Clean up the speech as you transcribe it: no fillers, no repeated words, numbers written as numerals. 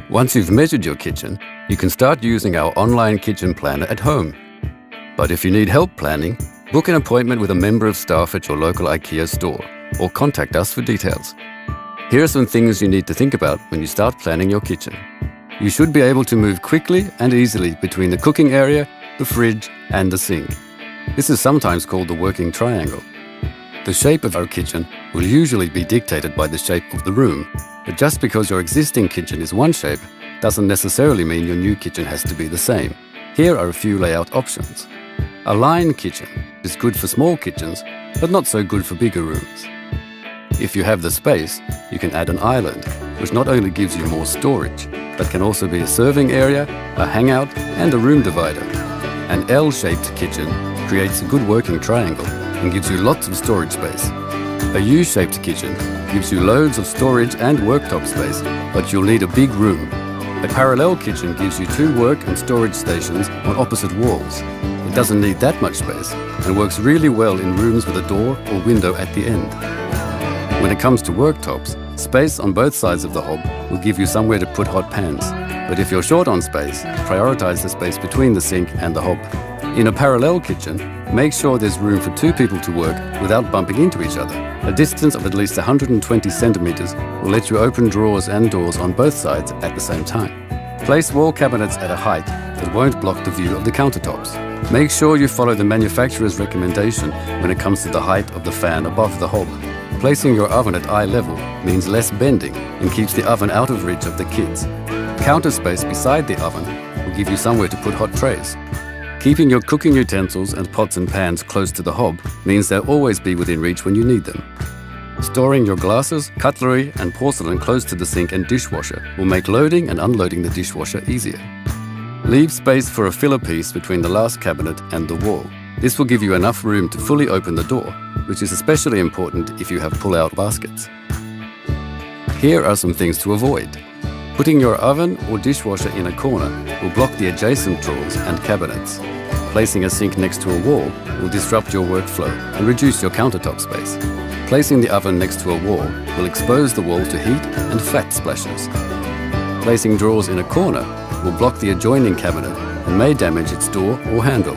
Once you've measured your kitchen, you can start using our online kitchen planner at home. But if you need help planning, book an appointment with a member of staff at your local IKEA store or contact us for details. Here are some things you need to think about when you start planning your kitchen. You should be able to move quickly and easily between the cooking area, the fridge and the sink. This is sometimes called the working triangle. The shape of our kitchen will usually be dictated by the shape of the room, but just because your existing kitchen is one shape doesn't necessarily mean your new kitchen has to be the same. Here are a few layout options. A line kitchen is good for small kitchens, but not so good for bigger rooms. If you have the space, you can add an island, which not only gives you more storage, but can also be a serving area, a hangout, and a room divider. An L-shaped kitchen creates a good working triangle and gives you lots of storage space. A U-shaped kitchen gives you loads of storage and worktop space, but you'll need a big room. A parallel kitchen gives you 2 work and storage stations on opposite walls. It doesn't need that much space and works really well in rooms with a door or window at the end. When it comes to worktops, space on both sides of the hob will give you somewhere to put hot pans. But if you're short on space, prioritize the space between the sink and the hob. In a parallel kitchen, make sure there's room for 2 people to work without bumping into each other. A distance of at least 120 centimeters will let you open drawers and doors on both sides at the same time. Place wall cabinets at a height that won't block the view of the countertops. Make sure you follow the manufacturer's recommendation when it comes to the height of the fan above the hob. Placing your oven at eye level means less bending and keeps the oven out of reach of the kids. Counter space beside the oven will give you somewhere to put hot trays. Keeping your cooking utensils and pots and pans close to the hob means they'll always be within reach when you need them. Storing your glasses, cutlery and porcelain close to the sink and dishwasher will make loading and unloading the dishwasher easier. Leave space for a filler piece between the last cabinet and the wall. This will give you enough room to fully open the door, which is especially important if you have pull-out baskets. Here are some things to avoid. Putting your oven or dishwasher in a corner will block the adjacent drawers and cabinets. Placing a sink next to a wall will disrupt your workflow and reduce your countertop space. Placing the oven next to a wall will expose the wall to heat and fat splashes. Placing drawers in a corner will block the adjoining cabinet and may damage its door or handle.